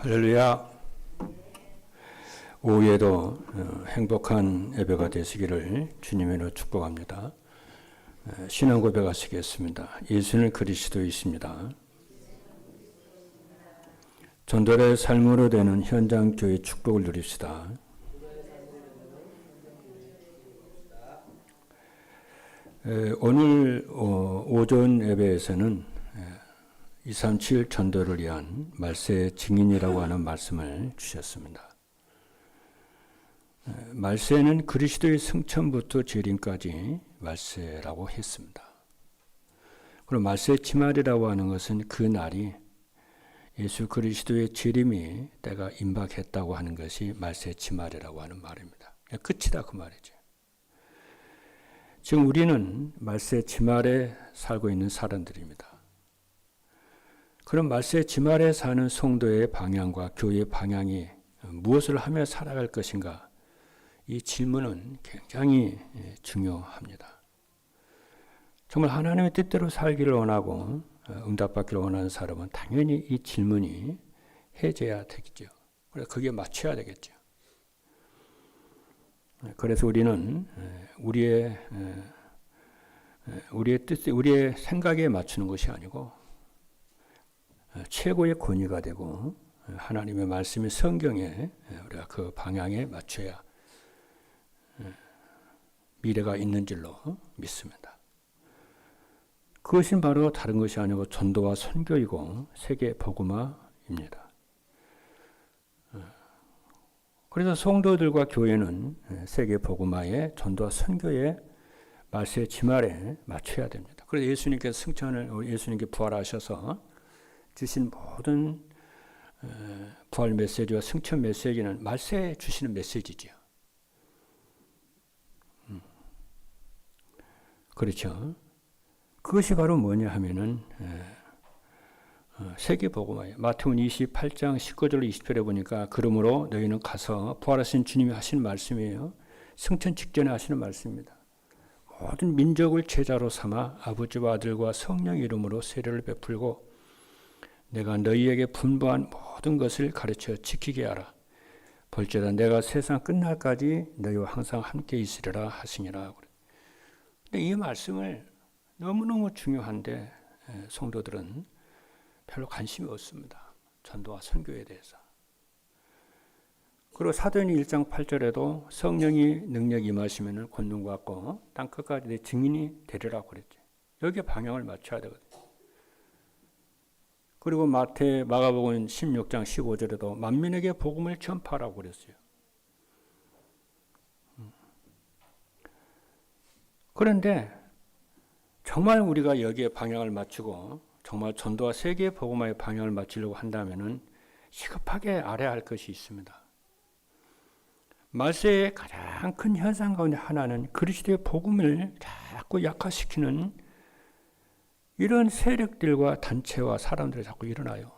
할렐루야. 오후에도 행복한 예배가 되시기를 주님으로 축복합니다. 신앙 고백하시겠습니다. 예수는 그리스도이십니다. 전도의 삶으로 되는 현장 교회 축복을 누립시다. 오늘 오전 예배에서는 237 전도를 위한 말세의 증인이라고 하는 말씀을 주셨습니다. 말세는 그리스도의 승천부터 재림까지 말세라고 했습니다. 그리고 말세의 치말이라고 하는 것은 그 날이 예수 그리스도의 재림이 때가 임박했다고 하는 것이 말세의 치말이라고 하는 말입니다. 끝이다 그 말이죠. 지금 우리는 말세의 치말에 살고 있는 사람들입니다. 그럼 말세의 치말에 사는 성도의 방향과 교회의 방향이 무엇을 하며 살아갈 것인가? 이 질문은 굉장히 중요합니다. 정말 하나님의 뜻대로 살기를 원하고 응답받기를 원하는 사람은 당연히 이 질문이 해제해야 되겠죠. 그래서 거기에 맞춰야 되겠죠. 그래서 우리는 우리의 뜻, 우리의 생각에 맞추는 것이 아니고 최고의 권위가 되고 하나님의 말씀이 성경에 우리가 그 방향에 맞춰야 미래가 있는 줄로 믿습니다. 그것은 바로 다른 것이 아니고 전도와 선교이고 세계 복음화입니다. 그래서 성도들과 교회는 세계 복음화의 전도와 선교의 말세의 치말에 맞춰야 됩니다. 그래서 예수님께서 예수님께 부활하셔서 주신 모든 부활 메시지와 승천 메시지는 말세에 주시는 메시지죠. 그렇죠. 그것이 바로 뭐냐 하면은 세계 복음화예요. 마태복음 28장 19절 20절에 보니까 그러므로 너희는 가서 부활하신 주님이 하시는 말씀이에요. 승천 직전에 하시는 말씀입니다. 모든 민족을 제자로 삼아 아버지와 아들과 성령 이름으로 세례를 베풀고 내가 너희에게 분부한 모든 것을 가르쳐 지키게 하라. 볼지어다 내가 세상 끝날까지 너희와 항상 함께 있으리라 하시니라. 근데 이 말씀을 너무너무 중요한데 성도들은 별로 관심이 없습니다. 전도와 선교에 대해서. 그리고 사도행전 1장 8절에도 성령이 능력이 임하시면 권능과 같고 땅 끝까지 내 증인이 되리라고 그랬죠. 여기에 방향을 맞춰야 되거든요. 그리고 마가복음 16장 15절에도 만민에게 복음을 전파하라고 그랬어요. 그런데 정말 우리가 여기에 방향을 맞추고 정말 전도와 세계 복음화의 방향을 맞추려고 한다면은 시급하게 알아야 할 것이 있습니다. 말세의 가장 큰 현상 가운데 하나는 그리스도의 복음을 자꾸 약화시키는 이런 세력들과 단체와 사람들이 자꾸 일어나요.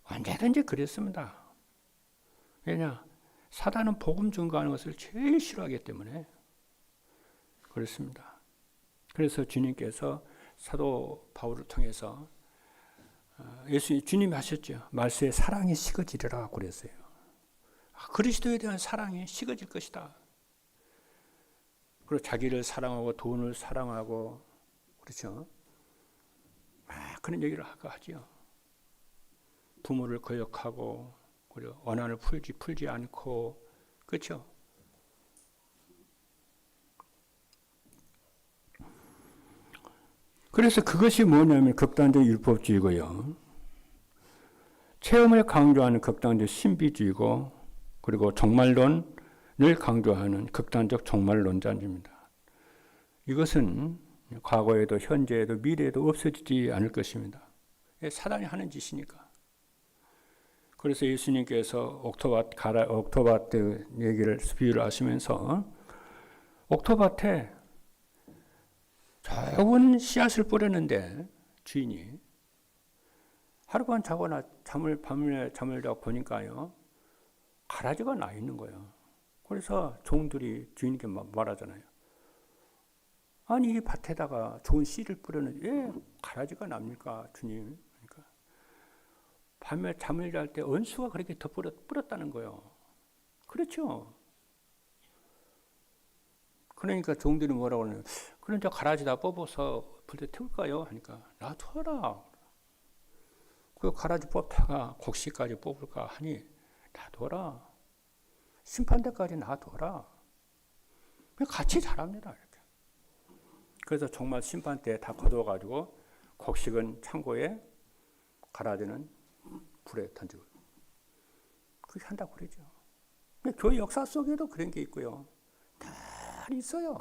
언제든지 그랬습니다. 왜냐? 사단은 복음 증거하는 것을 제일 싫어하기 때문에 그렇습니다. 그래서 주님께서 사도 바울을 통해서 주님이 하셨죠. 말세에 사랑이 식어지리라 그랬어요. 그리스도에 대한 사랑이 식어질 것이다. 그리고 자기를 사랑하고 돈을 사랑하고 그렇죠. 그런 얘기를 하죠. 부모를 거역하고 그리고 원한을 풀지 않고 그렇죠. 그래서 그것이 뭐냐면 극단적 율법주의고요. 체험을 강조하는 극단적 신비주의고 그리고 정말론을 강조하는 극단적 정말론자입니다. 이것은 과거에도 현재에도 미래에도 없어지지 않을 것입니다. 사단이 하는 짓이니까. 그래서 예수님께서 옥토밭 얘기를 비유를 하시면서 옥토밭에 좋은 씨앗을 뿌렸는데 주인이 하룻밤 자거나 밤에 잠을 자고 보니까요 가라지가 나 있는 거예요. 그래서 종들이 주인께 말하잖아요. 아니 이 밭에다가 좋은 씨를 뿌렸는데 왜 가라지가 납니까 주님? 그러니까 밤에 잠을 잘 때 원수가 그렇게 뿌렸다는 거예요. 그렇죠? 그러니까 종들이 뭐라고 하냐면, 그럼 저 가라지 다 뽑아서 불때 태울까요? 하니까 놔둬라. 그 가라지 뽑다가 곡식까지 뽑을까 하니 놔둬라. 심판대까지 놔둬라. 같이 자랍니다. 이렇게. 그래서 정말 심판 때 다 거두어가지고 곡식은 창고에, 가라지는 불에 던지고. 그렇게 한다고 그러죠. 교회 역사 속에도 그런 게 있고요. 다 있어요.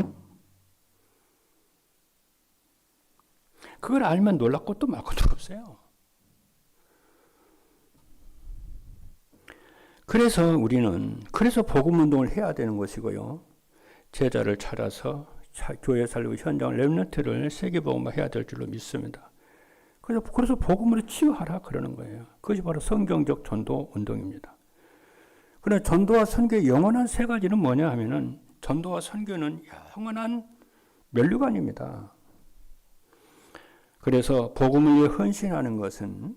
그걸 알면 놀랄 것도 말 것도 없어요. 그래서 우리는 복음 운동을 해야 되는 것이고요. 제자를 찾아서 교회 살리고 현장 렘넌트를 세계복음화해야 될 줄로 믿습니다. 그래서 복음으로 치유하라 그러는 거예요. 그것이 바로 성경적 전도 운동입니다. 그러나 전도와 선교의 영원한 세 가지는 뭐냐 하면은, 전도와 선교는 영원한 면류관입니다. 그래서 복음을 위해 헌신하는 것은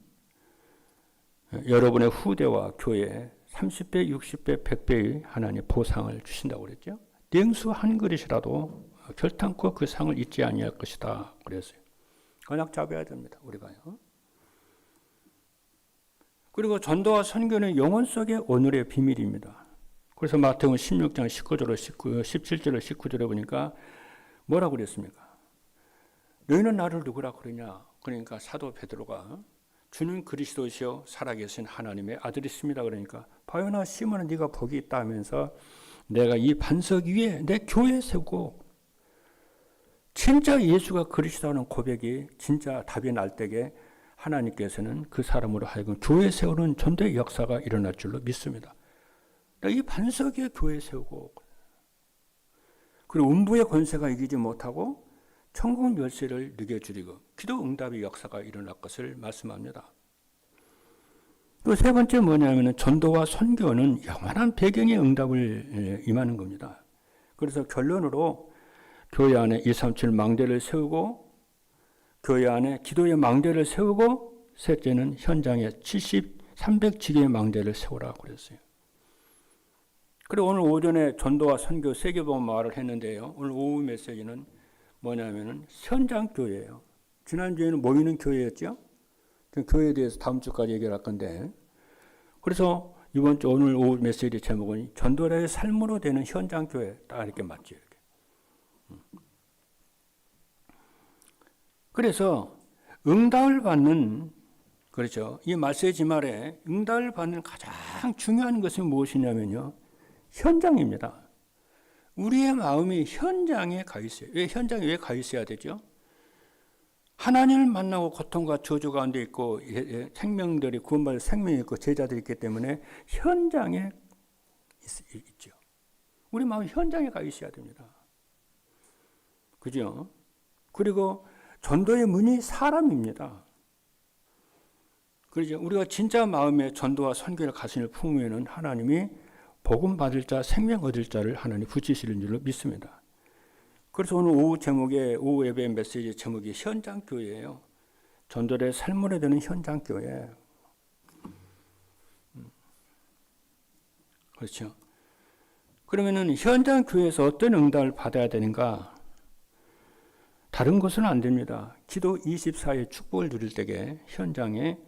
여러분의 후대와 교회에 30배, 60배, 100배의 하나님의 보상을 주신다고 그랬죠. 냉수 한 그릇이라도 결탄코 그 상을 잊지 아니할 것이다 그랬어요. 언약 잡아야 됩니다. 우리가요. 그리고 전도와 선교는 영혼 속의 오늘의 비밀입니다. 그래서 마태복음 16장 19절로 17절로 19절에 보니까 뭐라고 그랬습니까? 너희는 나를 누구라 그러냐? 그러니까 사도 베드로가 주는 그리스도시요 살아계신 하나님의 아들이십니다. 그러니까 바요나 시몬아 네가 복이 있다 하면서 내가 이 반석 위에 내 교회 세우고, 진짜 예수가 그리스도라는 고백이 진짜 답이 날 때에 하나님께서는 그 사람으로 하여금 교회 세우는 전도의 역사가 일어날 줄로 믿습니다. 이 반석 위에 교회 세우고, 그리고 음부의 권세가 이기지 못하고 천국 열쇠를 누게 주리고 기도 응답의 역사가 일어날 것을 말씀합니다. 또 세 번째 뭐냐면 전도와 선교는 영원한 배경의 응답을 임하는 겁니다. 그래서 결론으로 교회 안에 237 망대를 세우고, 교회 안에 기도의 망대를 세우고, 셋째는 현장에 300지교의 망대를 세우라 그랬어요. 그리고 오늘 오전에 전도와 선교 세계복음 말을 했는데요. 오늘 오후 메시지는 뭐냐면은 현장 교회예요. 지난주에는 모이는 교회였죠. 교회에 대해서 다음 주까지 얘기를 할 건데, 그래서 이번 주 오늘 오후 메시지 제목은 전도자의 삶으로 되는 현장 교회, 딱 이렇게 맞죠. 이렇게. 그래서 응답을 받는, 그렇죠. 이 메시지 말에 응답을 받는 가장 중요한 것이 무엇이냐면요, 현장입니다. 우리의 마음이 현장에 가 있어요. 왜 현장에 왜 가 있어야 되죠? 하나님을 만나고 고통과 저주 가운데 있고, 생명들이 구원받을 생명이 있고 제자들이 있기 때문에 현장에 있죠. 우리 마음이 현장에 가 있어야 됩니다. 그죠? 그리고 전도의 문이 사람입니다. 그렇죠. 우리가 진짜 마음에 전도와 선교를 가슴에 품으면 하나님이 복음 받을 자, 생명 얻을 자를 하나님 붙이시는 줄로 믿습니다. 그래서 오늘 오후 제목에, 오후 예배 메시지 제목이 현장 교회예요. 전도의 삶으로 되는 현장 교회. 그렇죠. 그러면은 현장 교회에서 어떤 응답을 받아야 되는가? 다른 것은 안 됩니다. 기도 24의 축복을 누릴 때에 현장에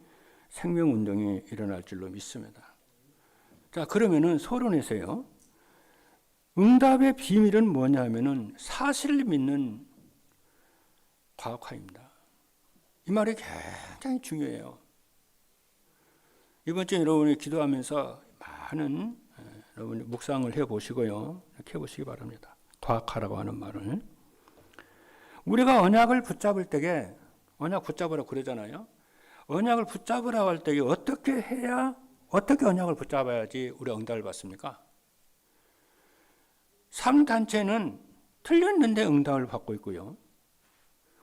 생명 운동이 일어날 줄로 믿습니다. 자, 그러면은 서론에서요. 응답의 비밀은 뭐냐면은 사실을 믿는 과학화입니다. 이 말이 굉장히 중요해요. 이번 주에 여러분이 기도하면서 많은 여러분이 묵상을 해보시고요. 이렇게 해보시기 바랍니다. 과학화라고 하는 말을. 우리가 언약을 붙잡을 때에, 언약 붙잡으라고 그러잖아요. 언약을 붙잡으라고 할 때에 어떻게 해야, 어떻게 언약을 붙잡아야지 우리가 응답을 받습니까? 3단체는 틀렸는데 응답을 받고 있고요.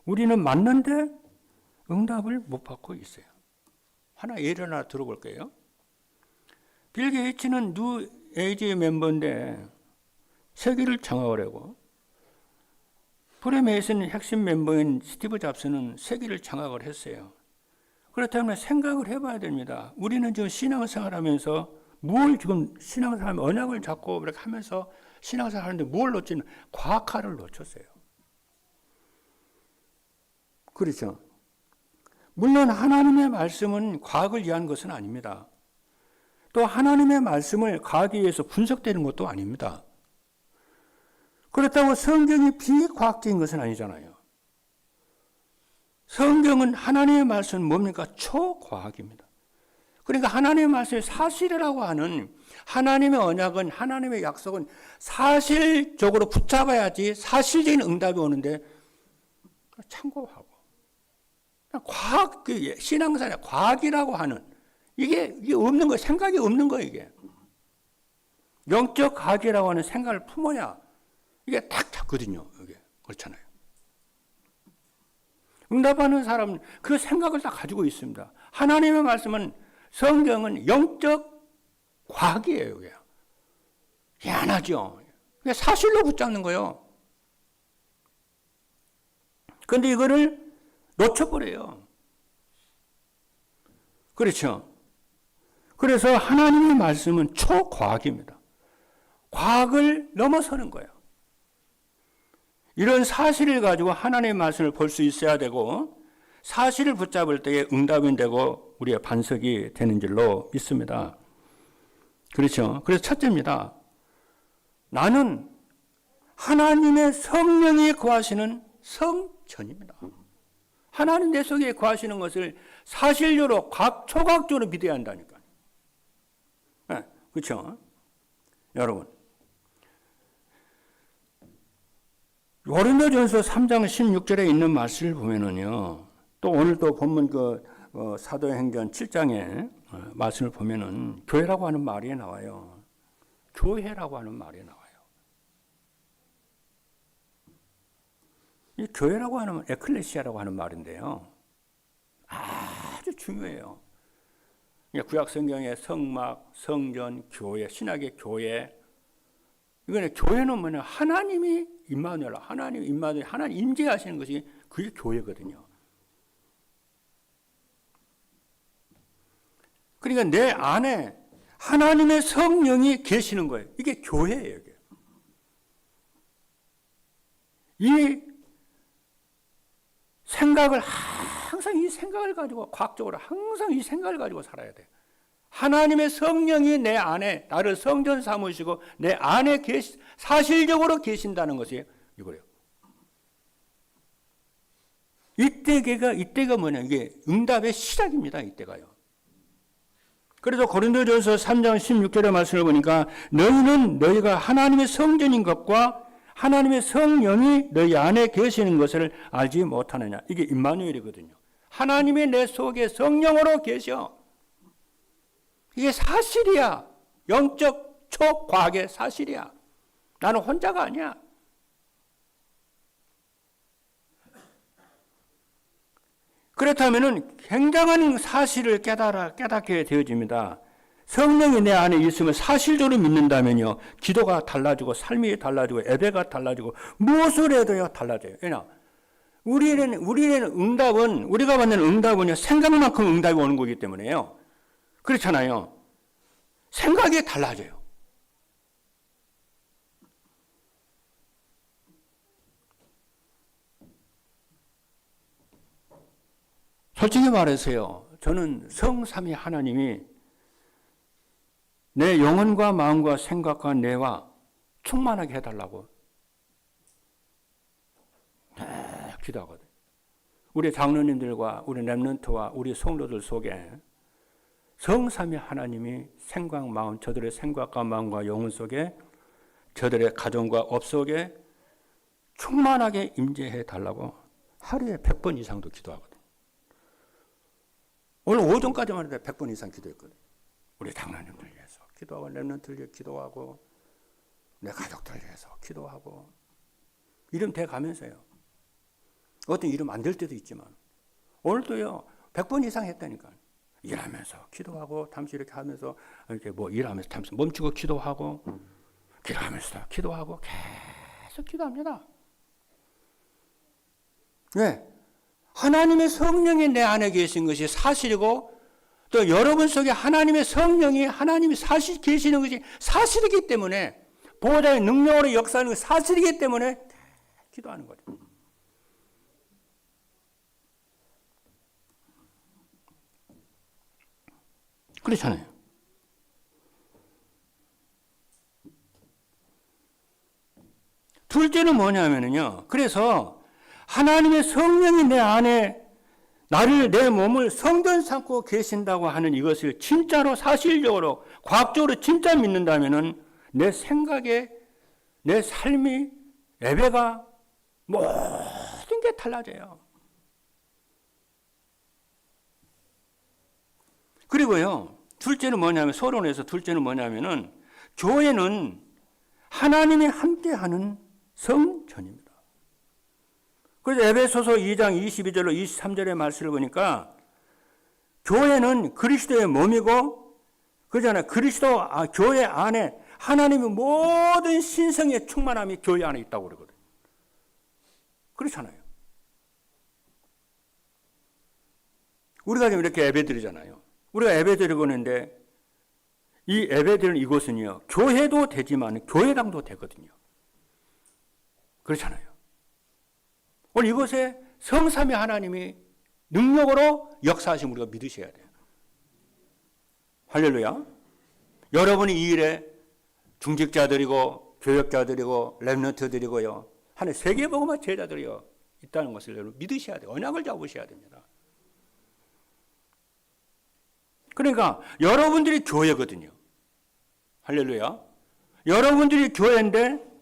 우리는 맞는데 응답을 못 받고 있어요. 하나 예를 하나 들어볼게요. 빌 게이츠는 뉴 에이지 멤버인데 세계를 장악을 하고, 프레메이슨 핵심 멤버인 스티브 잡스는 세계를 장악을 했어요. 그렇다면 생각을 해봐야 됩니다. 우리는 지금 신앙생활하면서 뭘 지금 신앙생활 언약을 잡고 이렇게 하면서 신앙생활 하는데 뭘 놓치는 과학화를 놓쳤어요. 그렇죠. 물론 하나님의 말씀은 과학을 위한 것은 아닙니다. 또 하나님의 말씀을 과학에 의해서 분석되는 것도 아닙니다. 그렇다고 성경이 비과학적인 것은 아니잖아요. 성경은 하나님의 말씀은 뭡니까? 초과학입니다. 그러니까 하나님의 말씀이 사실이라고 하는 하나님의 언약은 하나님의 약속은 사실적으로 붙잡아야지 사실적인 응답이 오는데 참고하고 과학, 신앙생활 과학이라고 하는 이게 없는 거예요. 생각이 없는 거예요. 이게 영적 과학이라고 하는 생각을 품어야 이게 딱 잡거든요. 이게 그렇잖아요. 응답하는 사람은 그 생각을 다 가지고 있습니다. 하나님의 말씀은 성경은 영적 과학이에요. 이게 희한하죠. 이게 사실로 붙잡는 거예요. 그런데 이거를 놓쳐버려요. 그렇죠. 그래서 하나님의 말씀은 초과학입니다. 과학을 넘어서는 거예요. 이런 사실을 가지고 하나님의 말씀을 볼 수 있어야 되고 사실을 붙잡을 때에 응답이 되고 우리의 반석이 되는 줄로 믿습니다. 그렇죠. 그래서 첫째입니다. 나는 하나님의 성령이 거하시는 성전입니다. 하나님 내 속에 거하시는 것을 사실적으로 초과학적으로 믿어야 한다니까요. 네, 그렇죠. 여러분 고린도전서 3장 16절에 있는 말씀을 보면은요. 또 오늘 또 본문 사도행전 7장에 말씀을 보면은 교회라고 하는 말이 나와요. 교회라고 하는 말이 나와요. 이 교회라고 하는 에클레시아라고 하는 말인데요. 아주 중요해요. 구약 성경의 성막, 성전, 교회, 신약의 교회. 이거는 교회는 뭐냐? 하나님이 임마누엘, 하나님 임마누엘, 하나님 임재하시는 것이 그게 교회거든요. 그러니까 내 안에 하나님의 성령이 계시는 거예요. 이게 교회예요. 이게. 이 생각을 항상 이 생각을 가지고 과학적으로 항상 이 생각을 가지고 살아야 돼. 하나님의 성령이 내 안에 나를 성전 삼으시고 내 안에 사실적으로 계신다는 것이 이거예요. 이때가 뭐냐? 이게 응답의 시작입니다. 이때가요. 그래서 고린도전서 3장 16절의 말씀을 보니까 너희는 너희가 하나님의 성전인 것과 하나님의 성령이 너희 안에 계시는 것을 알지 못하느냐. 이게 임마누엘이거든요. 하나님이 내 속에 성령으로 계셔. 이게 사실이야. 영적 초과학의 사실이야. 나는 혼자가 아니야. 그렇다면 굉장한 사실을 깨닫게 되어집니다. 성령이 내 안에 있으면 사실적으로 믿는다면요. 기도가 달라지고 삶이 달라지고 예배가 달라지고 무엇을 해도요 달라져요. 왜냐? 우리는 응답은 우리가 받는 응답은요 생각만큼 응답이 오는 거기 때문에요. 그렇잖아요. 생각이 달라져요. 솔직히 말해서요. 저는 성삼위 하나님이 내 영혼과 마음과 생각과 뇌와 충만하게 해달라고 기도하거든요. 우리 장로님들과 우리 렘넌트와 우리 성도들 속에 성삼위 하나님이 생각, 마음, 저들의 생각과 마음과 영혼 속에 저들의 가정과 업 속에 충만하게 임재해 달라고 하루에 100번 이상도 기도하거든요. 오늘 오전까지만 해도 100번 이상 기도했거든요. 우리 장로님들 위해서 기도하고 렘넌트를 위해 기도하고 내 가족들 위해서 기도하고 이름 돼가면서요. 어떤 이름 안 될 때도 있지만 오늘도요 100번 이상 했다니까. 일하면서 기도하고 잠시 이렇게 하면서 이렇게 뭐 일하면서 잠시 멈추고 기도하고 기도하면서 기도하고 계속 기도합니다. 왜? 하나님의 성령이 내 안에 계신 것이 사실이고 또 여러분 속에 하나님의 성령이 하나님이 사실 계시는 것이 사실이기 때문에 보호자의 능력으로 역사하는 것이 사실이기 때문에 기도하는 거죠. 그렇잖아요. 둘째는 뭐냐면요. 그래서 하나님의 성령이 내 안에 나를 내 몸을 성전 삼고 계신다고 하는 이것을 진짜로 사실적으로 과학적으로 진짜 믿는다면은 내 생각에 내 삶이 예배가 모든 게 달라져요. 그리고요. 둘째는 뭐냐면 서론에서 둘째는 뭐냐면은 교회는 하나님이 함께하는 성전입니다. 그래서 에베소서 2장 22절로 23절의 말씀을 보니까 교회는 그리스도의 몸이고 그러잖아요. 교회 안에 하나님의 모든 신성의 충만함이 교회 안에 있다고 그러거든요. 그렇잖아요. 우리가 지금 이렇게 예배 드리잖아요. 우리가 예배 드리고 있는데 이 예배 드리는 이곳은요. 교회도 되지만 교회당도 되거든요. 그렇잖아요. 오늘 이곳에 성삼위 하나님이 능력으로 역사하심 우리가 믿으셔야 돼요. 할렐루야. 여러분이 이 일에 중직자들이고 교역자들이고 렘넌트들이고요. 하나님 세계복음화 제자들이요. 있다는 것을 여러분 믿으셔야 돼요. 언약을 잡으셔야 됩니다. 그러니까 여러분들이 교회거든요. 할렐루야. 여러분들이 교회인데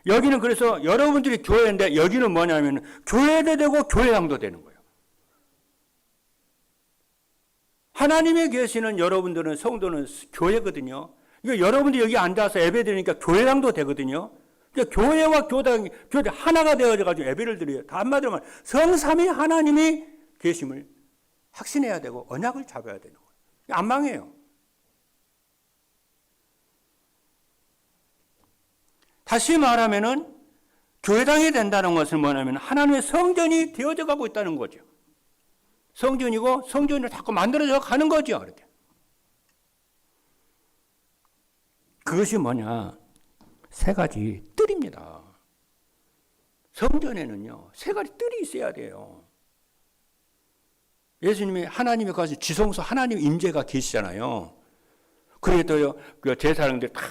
여기는 그래서 여러분들이 교회인데 여기는 뭐냐면 교회도 되고 교회당도 되는 거예요. 하나님에 계시는 여러분들은 성도는 교회거든요. 그러니까 여러분들이 여기 앉아서 예배 드리니까 교회당도 되거든요. 그러니까 교회와 교회 하나가 되어가지고 예배를 드려요. 한마디로 말하면 성삼위 하나님이 계심을 확신해야 되고 언약을 잡아야 되는 거예요. 안 망해요. 다시 말하면은 교회당이 된다는 것은 뭐냐면 하나님의 성전이 되어져 가고 있다는 거죠. 성전이고 성전을 자꾸 만들어져 가는 거죠. 이렇게. 그것이 뭐냐? 세 가지 뜰입니다. 성전에는요, 세 가지 뜰이 있어야 돼요. 예수님이 하나님의 가서 지성소 하나님 임재가 계시잖아요. 그래도요, 그 제사장들 다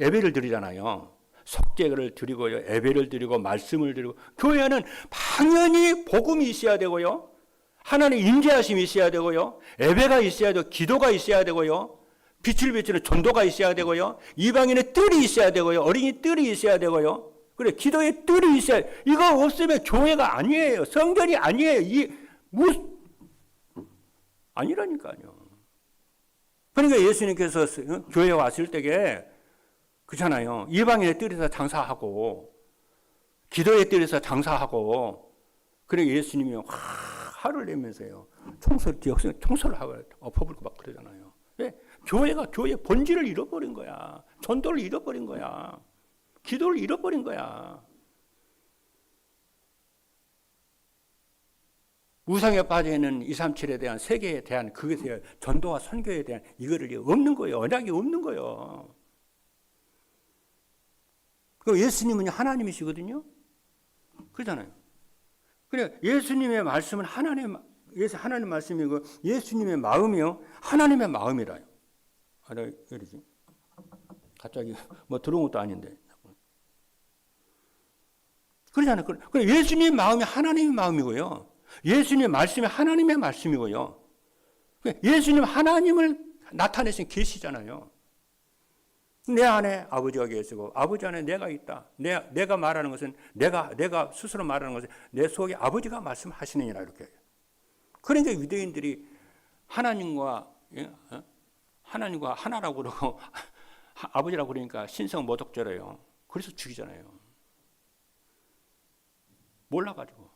예배를 드리잖아요. 속죄를 드리고요, 예배를 드리고 말씀을 드리고 교회는 당연히 복음이 있어야 되고요. 하나님 임재하심이 있어야 되고요. 예배가 있어야 되고 기도가 있어야 되고요. 빛을 비추는 전도가 있어야 되고요. 이방인의 뜰이 있어야 되고요. 어린이 뜰이 있어야 되고요. 그래 기도의 뜰이 있어야 돼요. 이거 없으면 교회가 아니에요. 성전이 아니에요. 아니라니까요. 그러니까 예수님께서 교회에 왔을 때에 그렇잖아요. 이방인의 뜰에서 장사하고 기도의 뜰에서 장사하고 그래 예수님이 화를 내면서요. 청소를 하고 엎어불고 막 그러잖아요. 왜? 교회가 교회의 본질을 잃어버린 거야. 전도를 잃어버린 거야. 기도를 잃어버린 거야. 우상에 빠져있는 237에 대한 세계에 대한 그것에 전도와 선교에 대한 이거를 없는 거예요. 언약이 없는 거예요. 그 예수님은 하나님이시거든요. 그러잖아요. 그래 예수님의 말씀은 하나님 말씀이고 예수님의 마음이요 하나님의 마음이라요. 왜 이러지? 갑자기 뭐 들어온 것도 아닌데. 그러잖아요. 그래 예수님의 마음이 하나님의 마음이고요. 예수님의 말씀이 하나님의 말씀이고요. 예수님 하나님을 나타내신 계시잖아요. 내 안에 아버지가 계시고 아버지 안에 내가 있다. 내가 말하는 것은 내가 스스로 말하는 것은 내 속에 아버지가 말씀하시느니라 이렇게. 그러니까 유대인들이 하나님과 하나라고 그러고 아버지라고 그러니까 신성 모독죄래요. 그래서 죽이잖아요. 몰라가지고.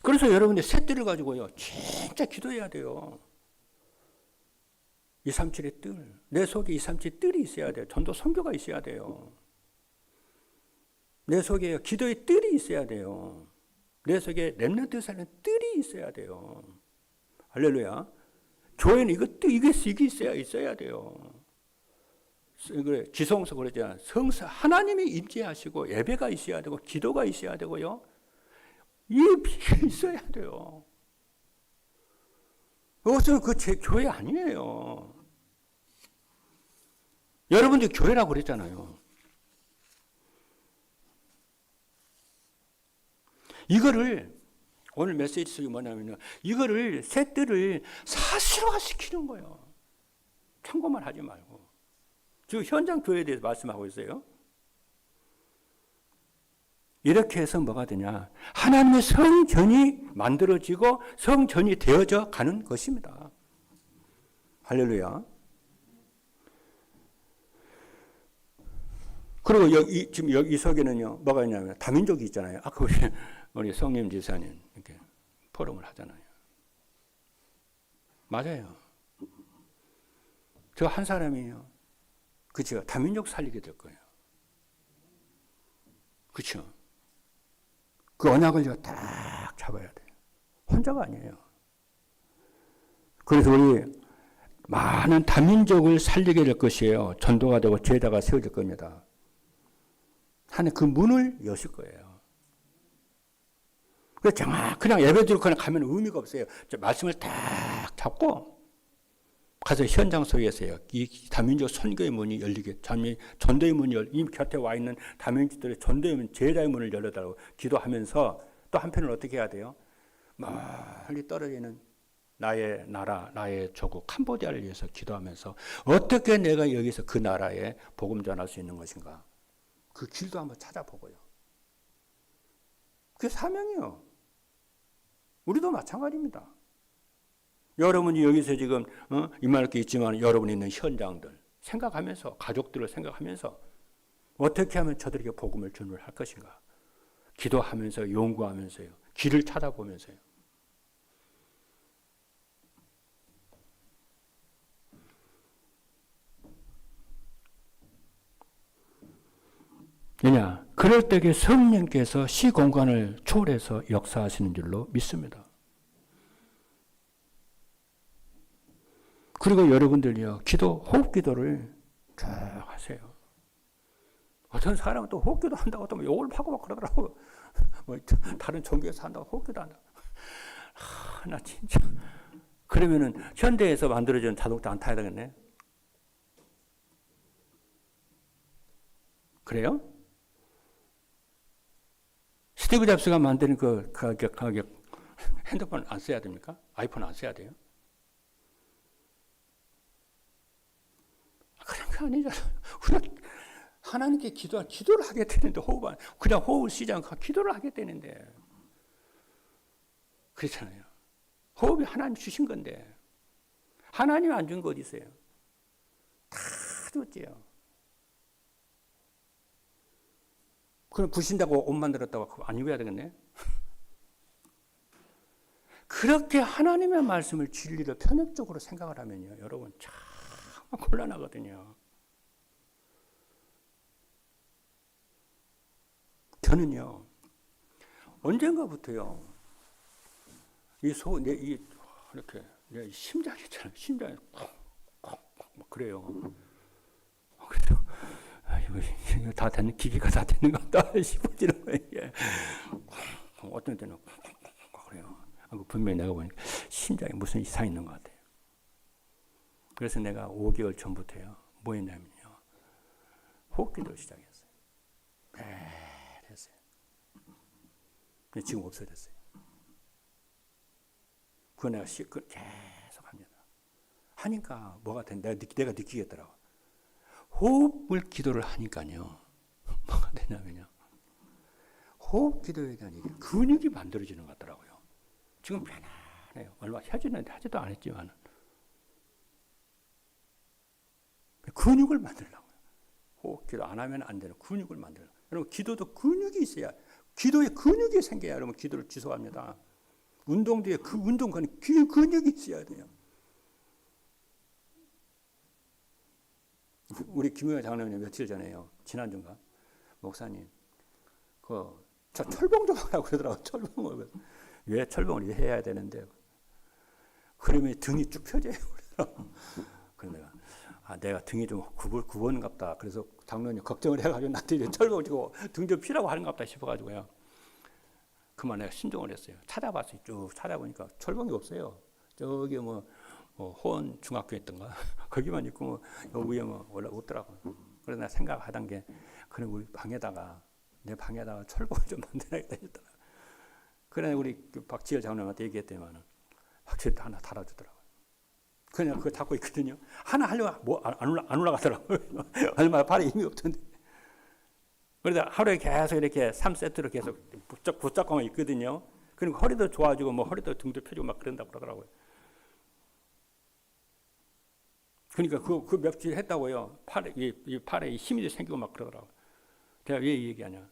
그래서 여러분들 셋들을 가지고요. 진짜 기도해야 돼요. 237의 뜰. 내 속에 237 뜰이 있어야 돼요. 전도 선교가 있어야 돼요. 내 속에 기도의 뜰이 있어야 돼요. 내 속에 렘넌트 사는 뜰이 있어야 돼요. 할렐루야. 교회는 이게 있어야 돼요. 그래, 지성서 그러잖아. 성서 하나님이 임재하시고 예배가 있어야 되고 기도가 있어야 되고요. 이게 있어야 돼요. 그것은 제 교회 아니에요. 여러분들 교회라고 그랬잖아요. 이거를 오늘 메시지 속이 뭐냐면 이거를 새 뜰을 사실화 시키는 거예요. 참고만 하지 말고. 지금 현장 교회에 대해서 말씀하고 있어요. 이렇게 해서 뭐가 되냐? 하나님의 성전이 만들어지고 성전이 되어져 가는 것입니다. 할렐루야. 그리고 지금 여기 이 속에는요, 뭐가 있냐면 다민족이 있잖아요. 아까 우리 성림 지사님 이렇게 포럼을 하잖아요. 맞아요. 저 한 사람이요. 그쵸. 다민족 살리게 될 거예요. 그쵸. 그 언약을 제가 딱 잡아야 돼요. 혼자가 아니에요. 그래서 우리 많은 다민족을 살리게 될 것이에요. 전도가 되고 제자가 세워질 겁니다. 하나님 그 문을 여실 거예요. 그래서 그냥 예배 드리고 그냥 가면 의미가 없어요. 말씀을 딱 잡고 가서 현장 속에서요. 이 다민족 선교의 문이 열리게, 전도의 문이 이미 곁에 와 있는 다민족들의 전도의 문, 제자의 문을 열어달라고 기도하면서 또 한편으로 어떻게 해야 돼요? 멀리 떨어지는 나의 나라, 나의 조국 캄보디아를 위해서 기도하면서 어떻게 내가 여기서 그 나라에 복음 전할 수 있는 것인가? 그 길도 한번 찾아보고요. 그게 사명이요. 우리도 마찬가지입니다. 여러분이 여기서 지금 이만할 게 있지만 여러분이 있는 현장들 생각하면서 가족들을 생각하면서 어떻게 하면 저들에게 복음을 전할 것인가? 기도하면서 연구하면서요. 길을 찾아보면서요. 왜냐? 그럴 때에 성령께서 시공간을 초월해서 역사하시는 줄로 믿습니다. 그리고 여러분들이요, 호흡 기도를 쭉 하세요. 어떤 사람은 또 호흡 기도 한다고 또 욕을 하고 막 그러더라고. 뭐 다른 종교에서 한다고 호흡 기도 한다고. 나 진짜. 그러면은 현대에서 만들어진 자동차 안 타야 되겠네. 그래요? 스티브 잡스가 만드는 그 가격 핸드폰 안 써야 됩니까? 아이폰 안 써야 돼요? 그런 거 아니잖아요. 하나님께 기도를 하게 되는데 그냥 호흡을 쉬지 않고 기도를 하게 되는데 그렇잖아요. 호흡이 하나님 주신 건데 하나님 안 준 거 어디 있어요? 다 줬지요. 그럼 부신다고 옷 만들었다고 안 입어야 되겠네? 그렇게 하나님의 말씀을 진리를 편협적으로 생각을 하면요. 여러분 참 곤란하거든요. 저는요. 언젠가부터요. 이렇게 내 심장이 있잖아요. 심장이 막 그래요. 그래서 이거 다 되는 기계가 다 되는 것 같다 싶어지는 거예요. 어떤 때는 그래요. 분명히 내가 보니까 심장에 무슨 이상이 있는 것 같아요. 그래서 내가 5개월 전부터요. 뭐 했냐면요. 호흡기도 시작했어요. 했어요. 근데 지금 없어졌어요. 그거 내가 계속 합니다. 하니까 뭐가 된다. 내가 느끼겠더라고. 호흡을 기도를 하니까요. 뭐가 되냐면요. 호흡 기도에 대한 이게 근육이 만들어지는 것 같더라고요. 지금 편안해요. 얼마 하지도 않았지만 근육을 만들려고요. 호흡 기도 안 하면 안 되는 근육을 만들려고. 여러분 기도도 근육이 있어야 기도에 근육이 생겨야 여러분 기도를 지속합니다. 운동 뒤에 그 운동과는 근육이 있어야 돼요. 우리 김우영 장로님 며칠 전에요. 지난주인가? 목사님 저 철봉 좀 하라고 그러더라고. 철봉을. 왜 철봉을 해야 되는데. 그러면 등이 쭉 펴져요. 그래서 내가 등이 좀 굽었는갑다. 그래서 장로님 걱정을 해가지고 나한테 철봉을 지고 등 좀 피라고 하는갑다 싶어가지고요. 그만 내가 신종을 했어요. 찾아봤어요. 쭉 찾아보니까 철봉이 없어요. 저기 호원 중학교 있던가 거기만 있고 위에 없더라고요. 그래서 내가 생각하던 게 그럼 우리 방에다가 내 방에다가 철봉을 좀 만들어야겠다 했더라. 그래 우리 박지열 장로님한테 얘기했더니만 확실히 하나 달아주더라고요. 그냥 그거 닫고 있거든요. 하나 하려고 안 올라가더라고요. 얼마나 발에 힘이 없던데. 그래서 하루에 계속 이렇게 3세트로 계속 붙잡고만 있거든요. 그러니까 허리도 좋아지고 허리도 등도 펴지고 막 그런다고 그러더라고요. 그러니까 그 며칠 했다고요. 팔에 힘이 생기고 막 그러더라고요. 내가 왜 얘기하냐.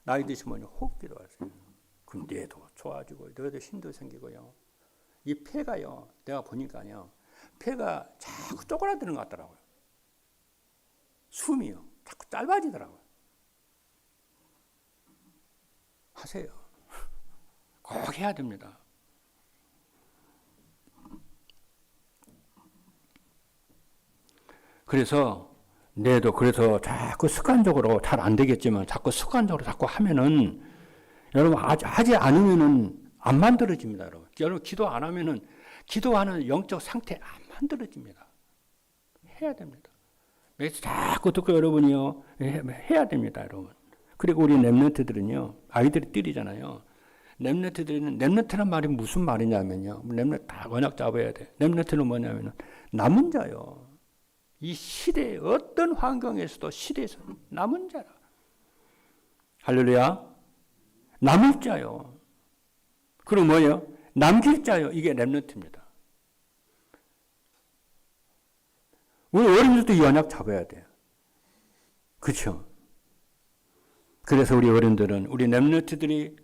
나이 드시면 호흡기도 하세요. 그럼 뇌도 좋아지고 뇌도 힘도 생기고요. 이 폐가요. 내가 보니까요. 폐가 자꾸 쪼그라드는 것 같더라고요. 숨이요. 자꾸 짧아지더라고요. 하세요. 꼭 해야 됩니다. 그래서 뇌도 그래서 자꾸 습관적으로 잘 안 되겠지만 자꾸 습관적으로 자꾸 하면은 여러분 하지 않으면은 안 만들어집니다. 여러분 기도 안 하면은 기도하는 영적 상태 안 만들어집니다. 해야 됩니다. 그래서 자꾸 듣고 여러분이요 해야 됩니다, 여러분. 그리고 우리 렘넌트들은요 아이들이 띠리잖아요. 렘넌트란 말이 무슨 말이냐면요. 렘넌트 다 언약 잡아야 돼. 렘넌트는 뭐냐면은 남은 자요. 이 시대의 어떤 환경에서도 시대에서 남은 자라. 할렐루야. 남을 자요. 그럼 뭐예요? 남길 자요. 이게 렘넌트입니다. 우리 어른들도 이 언약 잡아야 돼요. 그렇죠? 그래서 우리 어른들은 우리 렘넌트들이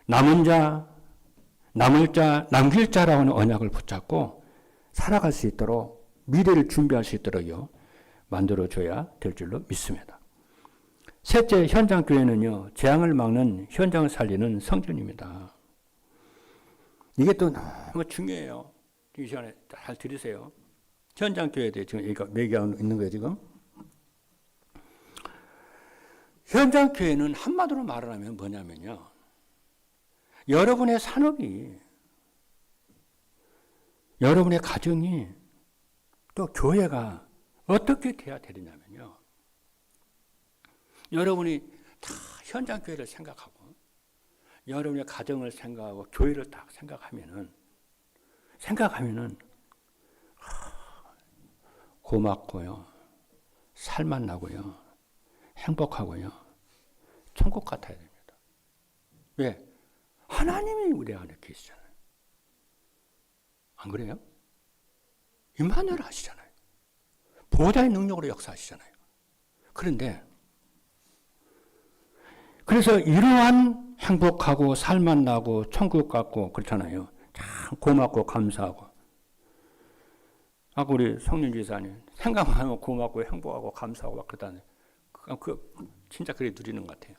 남은 자, 남을 자, 남길 자라고 하는 언약을 붙잡고 살아갈 수 있도록 미래를 준비할 수 있도록요 만들어줘야 될 줄로 믿습니다. 셋째, 현장교회는요 재앙을 막는 현장을 살리는 성전입니다. 이게 또 너무 중요해요. 이 시간에 잘 들으세요. 현장교회에 대해 지금 얘기하고 있는 거예요. 지금 현장교회는 한마디로 말하면 뭐냐면요 여러분의 산업이 여러분의 가정이 또 교회가 어떻게 돼야 되느냐면요. 여러분이 다 현장교회를 생각하고 여러분의 가정을 생각하고 교회를 딱 생각하면은 고맙고요. 살만 나고요. 행복하고요. 천국 같아야 됩니다. 왜? 하나님이 우리 안에 계시잖아요. 안 그래요? 임마누엘 하시잖아요. 보호자의 능력으로 역사하시잖아요. 그래서 이러한 행복하고 살만 나고 천국 같고 그렇잖아요. 참 고맙고 감사하고. 아까 우리 성윤 지사님 생각만 하면 고맙고 행복하고 감사하고 막 그러다니. 진짜 그래 누리는 것 같아요.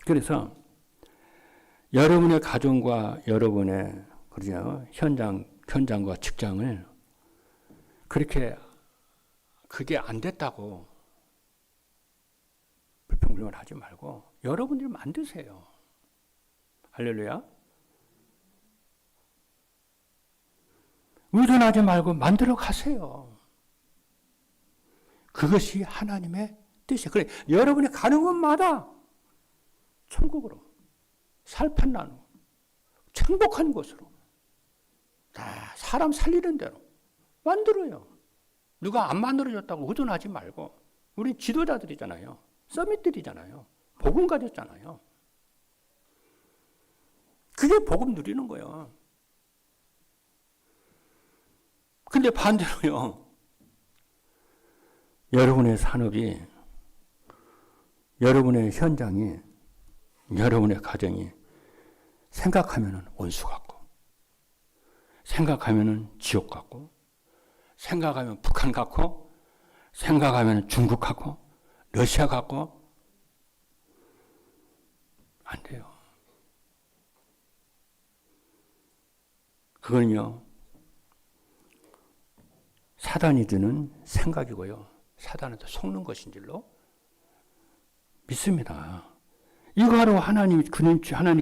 그래서 여러분의 가정과 여러분의 그죠? 현장과 직장을 그게 안 됐다고 불평불만을 하지 말고 여러분들이 만드세요. 할렐루야. 의존하지 말고 만들어 가세요. 그것이 하나님의 뜻이에요. 그래, 여러분이 가는 곳마다 천국으로 살판나는 행복한 곳으로 다 사람 살리는 대로 만들어요. 누가 안 만들어줬다고 의존하지 말고 우리 지도자들이잖아요. 서밋들이잖아요. 복음 가졌잖아요. 그게 복음 누리는 거예요. 근데 반대로요. 여러분의 산업이, 여러분의 현장이, 여러분의 가정이 생각하면은 원수 같고, 생각하면은 지옥 같고, 생각하면 북한 같고, 생각하면 중국 같고, 러시아 갖고 안 돼요. 그건요, 사단이 드는 생각이고요. 사단한테 속는 것인 줄로 믿습니다. 이거 하러 하나님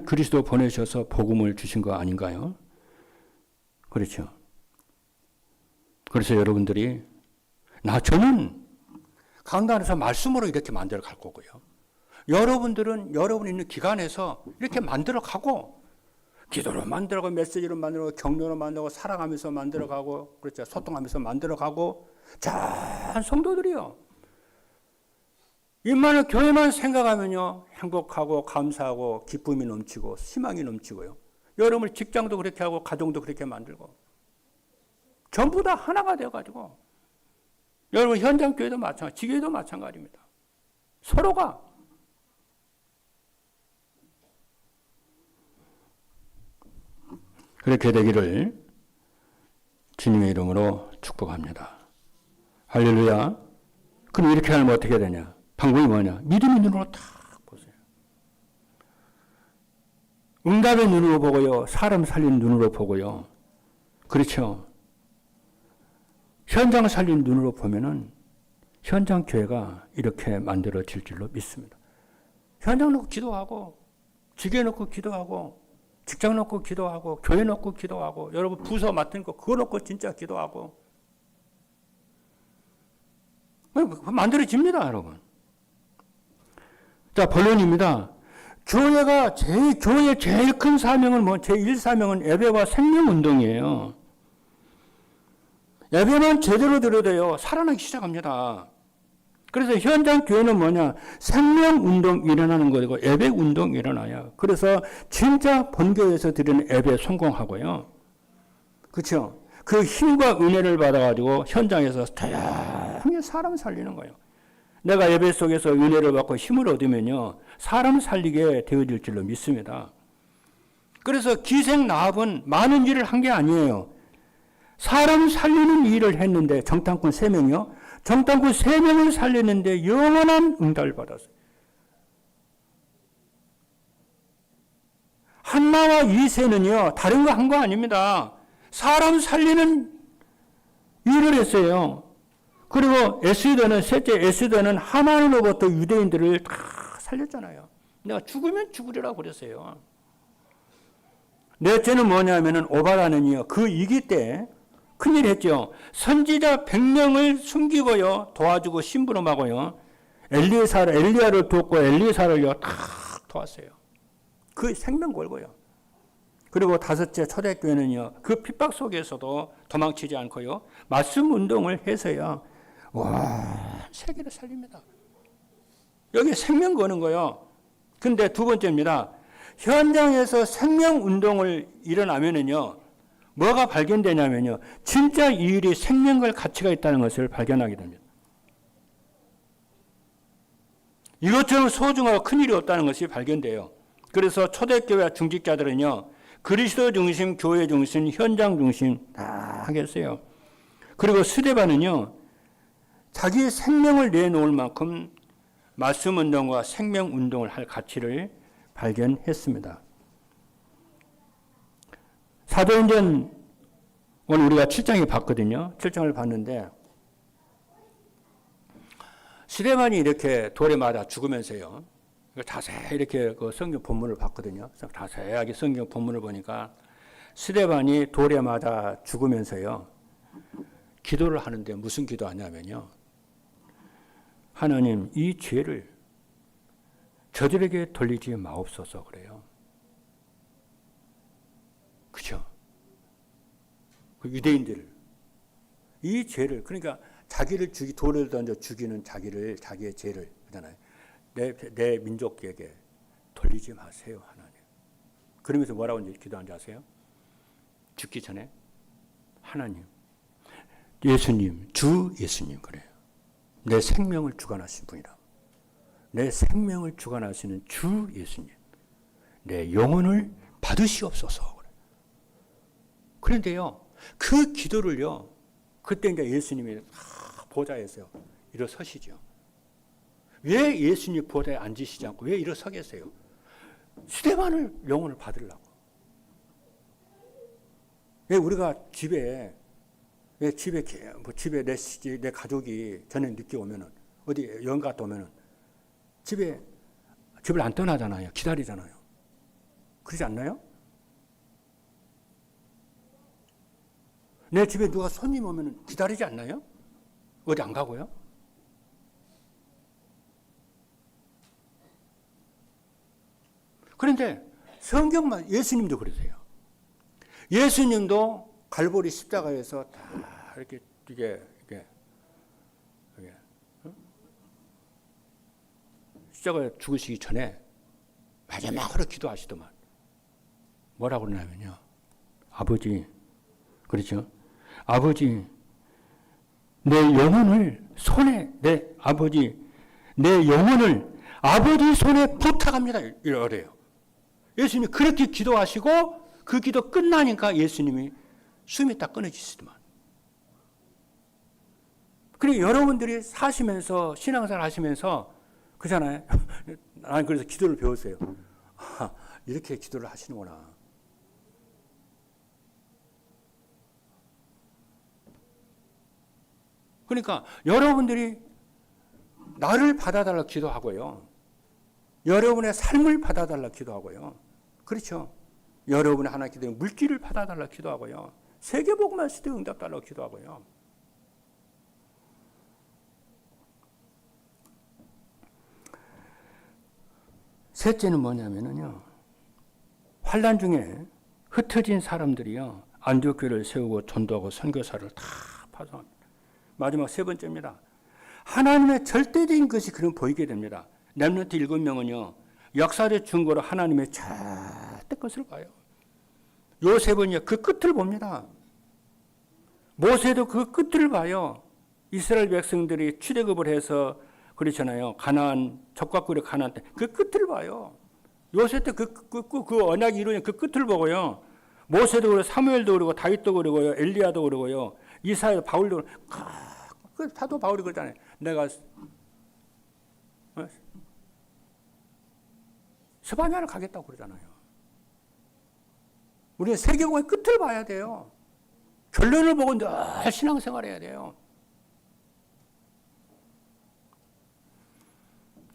그리스도 보내셔서 복음을 주신 거 아닌가요? 그렇죠. 그래서 여러분들이 저는 강단에서 말씀으로 이렇게 만들어 갈 거고요. 여러분들은 여러분 있는 기관에서 이렇게 만들어 가고 기도로 만들어가고 메시지로 만들어가고 격려로 만들어가고 사랑하면서 만들어가고 그렇죠. 소통하면서 만들어가고 전 성도들이요. 이만한 교회만 생각하면요. 행복하고 감사하고 기쁨이 넘치고 희망이 넘치고요. 여러분 직장도 그렇게 하고 가정도 그렇게 만들고 전부 다 하나가 되어가지고 여러분 현장 교회도 마찬가지, 지교회도 마찬가지입니다. 서로가 그렇게 되기를 주님의 이름으로 축복합니다. 할렐루야. 그럼 이렇게 하면 어떻게 되냐? 방법이 뭐냐? 믿음의 눈으로 딱 보세요. 응답의 눈으로 보고요. 사람 살린 눈으로 보고요. 그렇죠. 현장 살린 눈으로 보면은 현장 교회가 이렇게 만들어질 줄로 믿습니다. 현장 놓고 기도하고, 지게 놓고 기도하고, 직장 놓고 기도하고, 교회 놓고 기도하고, 여러분 부서 맡은 거 그거 놓고 진짜 기도하고. 만들어집니다, 여러분. 자, 본론입니다. 교회의 제일 큰 사명은 제1 사명은 예배와 생명운동이에요. 예배만 제대로 드려야 돼요. 살아나기 시작합니다. 그래서 현장 교회는 뭐냐? 생명운동 일어나는 거고 예배운동 일어나요. 그래서 진짜 본교회에서 드리는 예배 성공하고요. 그렇죠? 그 힘과 은혜를 받아가지고 현장에서 다양하게 사람 살리는 거예요. 내가 예배 속에서 은혜를 받고 힘을 얻으면요. 사람 살리게 되어질 줄로 믿습니다. 그래서 기생나합은 많은 일을 한 게 아니에요. 사람 살리는 일을 했는데 정탐꾼 3명이요. 정탐꾼 3명을 살렸는데 영원한 응답을 받았어요. 한나와 이새는요. 다른 거 한 거 아닙니다. 사람 살리는 일을 했어요. 그리고 셋째 에스더는 하만으로부터 유대인들을 다 살렸잖아요. 내가 죽으면 죽으리라고 그랬어요. 넷째는 뭐냐면은 오바다는요. 그 위기 때 큰일 했죠. 선지자 100명을 숨기고요. 도와주고 심부름하고요. 엘리야를 돕고 엘리사를요. 다 도왔어요. 그 생명 걸고요. 그리고 5째 초대교회는요. 그 핍박 속에서도 도망치지 않고요. 말씀 운동을 해서요. 세계를 살립니다. 여기 생명 거는 거요. 근데 2번째입니다. 현장에서 생명 운동을 일어나면은요. 뭐가 발견되냐면요. 진짜 이 일이 생명과 가치가 있다는 것을 발견하게 됩니다. 이것처럼 소중하고 큰일이 없다는 것이 발견돼요. 그래서 초대교회와 중직자들은요. 그리스도 중심, 교회 중심, 현장 중심 다 하겠어요. 그리고 스데반은요. 자기의 생명을 내놓을 만큼 말씀운동과 생명운동을 할 가치를 발견했습니다. 사도행전 오늘 우리가 7장에 봤거든요. 7장을 봤는데 스데반이 이렇게 돌에 맞아 죽으면서요. 자세히 이렇게 그 성경 본문을 봤거든요. 자세하게 성경 본문을 보니까 스데반이 돌에 맞아 죽으면서요. 기도를 하는데 무슨 기도하냐면요. 하나님 이 죄를 저들에게 돌리지 마옵소서 그래요. 그죠? 그 유대인들 이 죄를 그러니까 자기를 돌을 던져 죽이는 자기의 죄를 그러잖아요. 내 민족에게 돌리지 마세요 하나님. 그러면서 뭐라고 이제 기도하는지 아세요? 죽기 전에 하나님, 예수님, 주 예수님 그래요. 내 생명을 주관하신 분이라. 내 생명을 주관하시는 주 예수님, 내 영혼을 받으시옵소서. 그런데요, 그 기도를요, 그때 이제 예수님이 보좌에서 일어서시죠. 왜 예수님 보좌에 앉으시지 않고 왜 일어서 계세요? 스데반을 영혼을 받으려고. 왜 우리가 집에 내 가족이 저녁 늦게 오면은 어디 여행 갔다 오면은 집을 안 떠나잖아요. 기다리잖아요. 그러지 않나요? 내 집에 누가 손님 오면은 기다리지 않나요? 어디 안 가고요? 그런데 성경만 예수님도 그러세요. 예수님도 갈보리 십자가에서 다 이렇게 십자가에 죽으시기 전에 마지막으로 기도하시더만 뭐라고 그러냐면요. 아버지, 그렇죠? 아버지, 내 영혼을 아버지 손에 부탁합니다. 이래요. 예수님이 그렇게 기도하시고 그 기도 끝나니까 예수님이 숨이 딱 끊어지시더만. 그리고 여러분들이 사시면서 신앙생활 하시면서 그잖아요. 나는 그래서 기도를 배웠어요. 이렇게 기도를 하시는구나. 그러니까 여러분들이 나를 받아달라고 기도하고요. 여러분의 삶을 받아달라고 기도하고요. 그렇죠. 여러분의 하나 기도는 물질을 받아달라고 기도하고요. 세계복음만 시대 응답 달라고 기도하고요. 셋째는 뭐냐면요. 환난 중에 흩어진 사람들이요. 안디옥교회를 세우고 전도하고 선교사를 다 파송합니다. 마지막 세 번째입니다. 하나님의 절대적인 것이 그럼 보이게 됩니다. 렘넌트 7명은요. 역사적 증거로 하나님의 절대 것을 봐요. 요셉은요. 그 끝을 봅니다. 모세도 그 끝을 봐요. 이스라엘 백성들이 출애굽을 해서 그렇잖아요. 가나안 적과꾸리 가나안 때 그 끝을 봐요. 요셉 때 그 언약이 이루어진 그 끝을 보고요. 모세도 그러고 사무엘도 그러고 다윗도 그러고요. 엘리야도 그러고요. 이사야 바울도 그러고 그 사도 바울이 그러잖아요. 내가 스바냐를 가겠다고 그러잖아요. 우리는 세계공의 끝을 봐야 돼요. 결론을 보고 늘 신앙생활해야 돼요.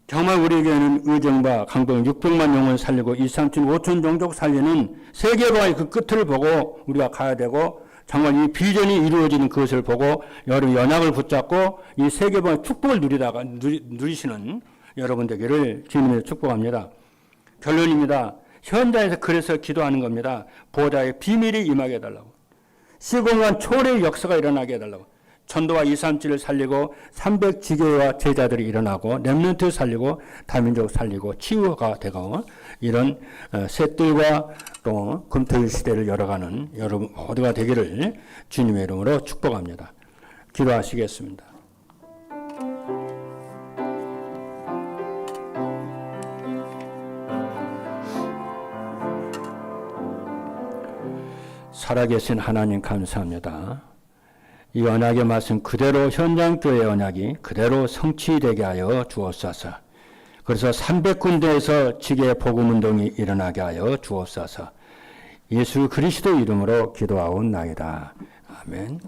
정말 우리에게는 의정과 강동 600만 영혼 살리고 2, 3, 7, 5천 종족 살리는 세계공의 그 끝을 보고 우리가 가야 되고 정말 이 비전이 이루어지는 그것을 보고 여러분 연약을 붙잡고 이 세계공의 축복을 누리시는 여러분 되기를 주님의 축복합니다. 결론입니다. 현장에서 그래서 기도하는 겁니다. 보좌의 비밀이 임하게 해달라고. 시공간 초래의 역사가 일어나게 해달라고. 전도와 2, 3, 7을 살리고 300지교와 제자들이 일어나고 렘넌트 살리고 다민족 살리고 치유가 되고 이런 셋들과 또 금토일 시대를 열어가는 여러분 모두가 되기를 주님의 이름으로 축복합니다. 기도하시겠습니다. 살아계신 하나님 감사합니다. 이 언약의 말씀 그대로 현장교회 언약이 그대로 성취되게 하여 주옵소서. 그래서 300군데에서 지계 복음운동이 일어나게 하여 주옵소서. 예수 그리스도 이름으로 기도하옵나이다. 아멘.